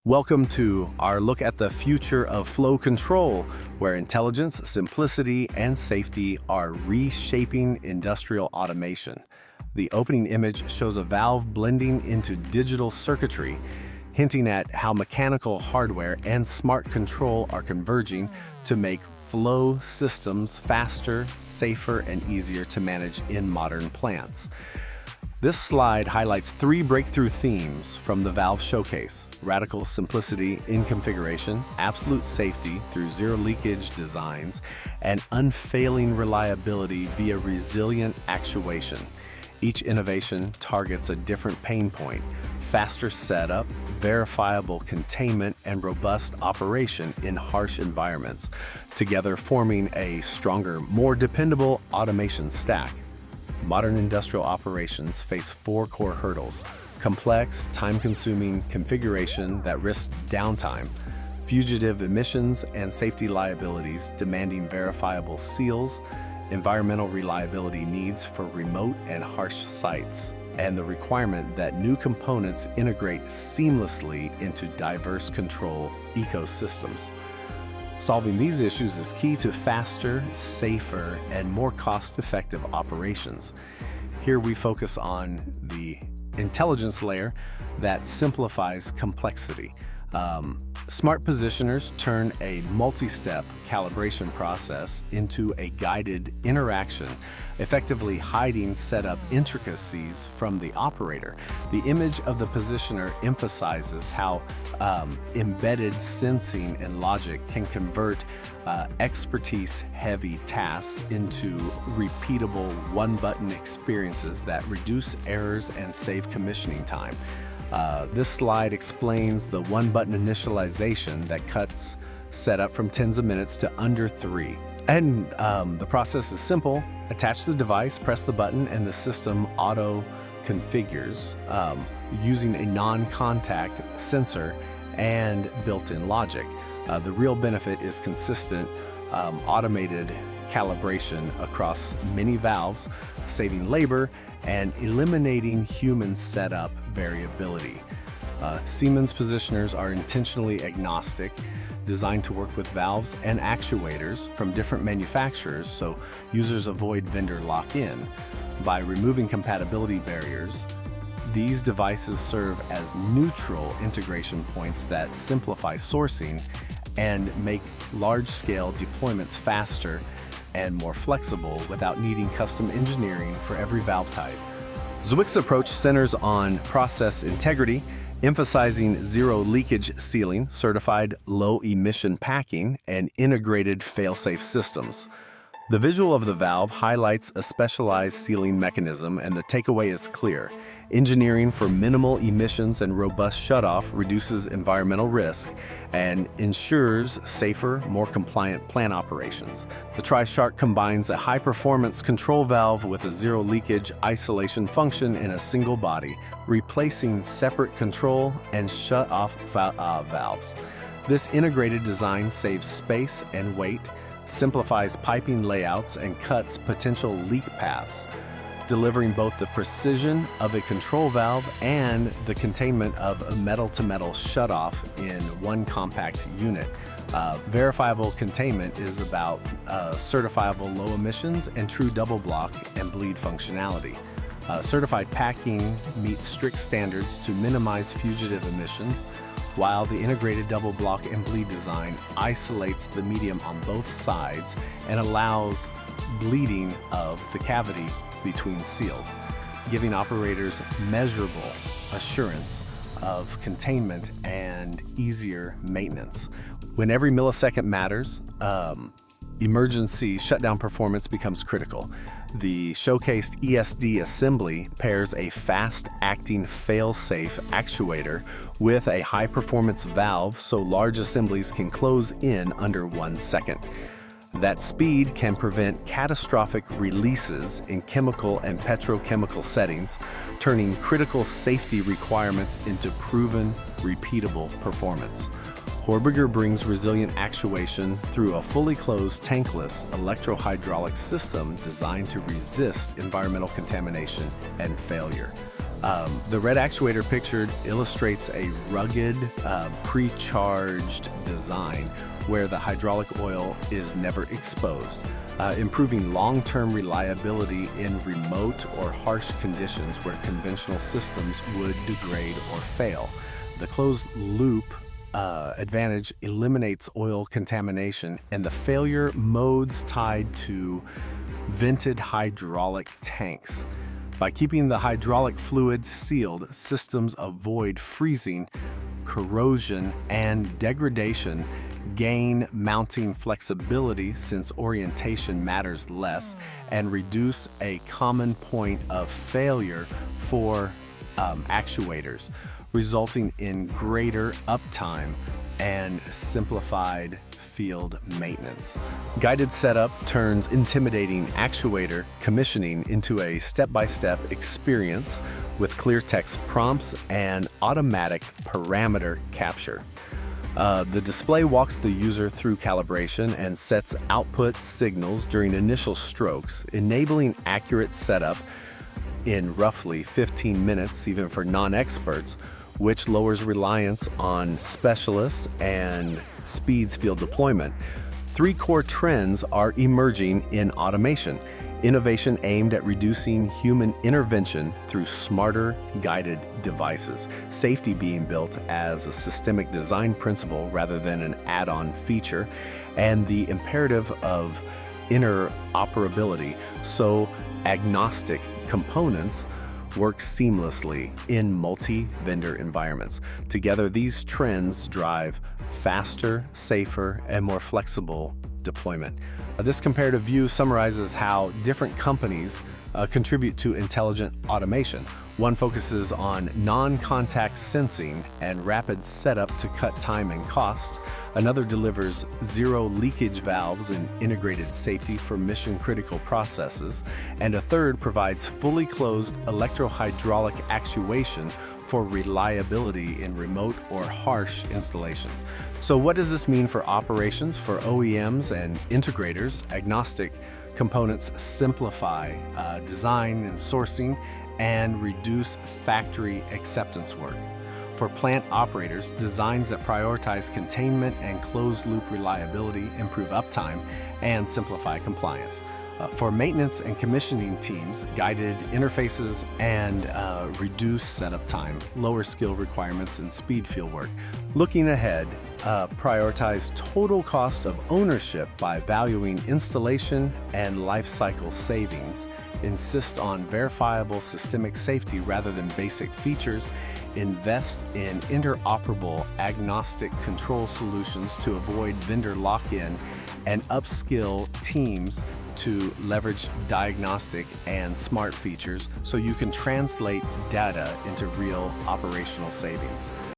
Welcome to our look at the future of flow control, where intelligence, simplicity, and safety are reshaping industrial automation. The opening image shows a valve blending into digital circuitry, hinting at how mechanical hardware and smart control are converging to make flow systems faster, safer, and easier to manage in modern plants. This slide highlights three breakthrough themes from the valve showcase: radical simplicity in configuration, absolute safety through zero leakage designs, and unfailing reliability via resilient actuation. Each innovation targets a different pain point: faster setup, verifiable containment, and robust operation in harsh environments, together forming a stronger, more dependable automation stack. Modern industrial operations face four core hurdles: complex, time-consuming configuration that risks downtime, fugitive emissions and safety liabilities demanding verifiable seals, environmental reliability needs for remote and harsh sites, and the requirement that new components integrate seamlessly into diverse control ecosystems. Solving these issues is key to faster, safer, and more cost-effective operations. Here we focus on the intelligence layer that simplifies complexity. Smart positioners turn a multi-step calibration process into a guided interaction, effectively hiding setup intricacies from the operator. The image of the positioner emphasizes how embedded sensing and logic can convert expertise-heavy tasks into repeatable one-button experiences that reduce errors and save commissioning time. This slide explains the one-button initialization that cuts setup from tens of minutes to under 3. And the process is simple: attach the device, press the button, and the system auto-configures using a non-contact sensor and built-in logic. The real benefit is consistent automated calibration across many valves, saving labor and eliminating human setup variability. Siemens positioners are intentionally agnostic, designed to work with valves and actuators from different manufacturers so users avoid vendor lock-in. By removing compatibility barriers, these devices serve as neutral integration points that simplify sourcing and make large-scale deployments faster and more flexible without needing custom engineering for every valve type. Zwick's approach centers on process integrity, emphasizing zero leakage sealing, certified low-emission packing, and integrated fail-safe systems. The visual of the valve highlights a specialized sealing mechanism, and the takeaway is clear: engineering for minimal emissions and robust shutoff reduces environmental risk and ensures safer, more compliant plant operations. The Tri-Shark combines a high-performance control valve with a zero-leakage isolation function in a single body, replacing separate control and shut-off valves. This integrated design saves space and weight, simplifies piping layouts, and cuts potential leak paths, delivering both the precision of a control valve and the containment of a metal-to-metal shutoff in one compact unit. Verifiable containment is about certifiable low emissions and true double block and bleed functionality. Certified packing meets strict standards to minimize fugitive emissions, while the integrated double block and bleed design isolates the medium on both sides and allows bleeding of the cavity between seals, giving operators measurable assurance of containment and easier maintenance. When every millisecond matters, emergency shutdown performance becomes critical. The showcased ESD assembly pairs a fast-acting fail-safe actuator with a high-performance valve so large assemblies can close in under 1 second. That speed can prevent catastrophic releases in chemical and petrochemical settings, turning critical safety requirements into proven, repeatable performance. Horbiger brings resilient actuation through a fully closed tankless electro-hydraulic system designed to resist environmental contamination and failure. The red actuator pictured illustrates a rugged, pre-charged design where the hydraulic oil is never exposed, improving long-term reliability in remote or harsh conditions where conventional systems would degrade or fail. The closed-loop advantage eliminates oil contamination and the failure modes tied to vented hydraulic tanks. By keeping the hydraulic fluid sealed, systems avoid freezing, corrosion, and degradation, gain mounting flexibility since orientation matters less, and reduce a common point of failure for actuators, resulting in greater uptime and simplified field maintenance. Guided setup turns intimidating actuator commissioning into a step-by-step experience with clear text prompts and automatic parameter capture. The display walks the user through calibration and sets output signals during initial strokes, enabling accurate setup in roughly 15 minutes, even for non-experts, which lowers reliance on specialists and speeds field deployment. Three core trends are emerging in automation: innovation aimed at reducing human intervention through smarter guided devices, safety being built as a systemic design principle rather than an add-on feature, and the imperative of interoperability, so agnostic components work seamlessly in multi-vendor environments. Together, these trends drive faster, safer, and more flexible deployment. This comparative view summarizes how different companies contribute to intelligent automation. One focuses on non-contact sensing and rapid setup to cut time and cost. Another delivers zero leakage valves and integrated safety for mission-critical processes. And a third provides fully closed electro-hydraulic actuation for reliability in remote or harsh installations. So what does this mean for operations for OEMs and integrators? Agnostic components simplify design and sourcing and reduce factory acceptance work. For plant operators, designs that prioritize containment and closed-loop reliability improve uptime and simplify compliance. For maintenance and commissioning teams, guided interfaces and reduce setup time, lower skill requirements, and speed field work. Looking ahead, prioritize total cost of ownership by valuing installation and lifecycle savings. Insist on verifiable systemic safety rather than basic features. Invest in interoperable agnostic control solutions to avoid vendor lock-in, and upskill teams to leverage diagnostic and smart features so you can translate data into real operational savings.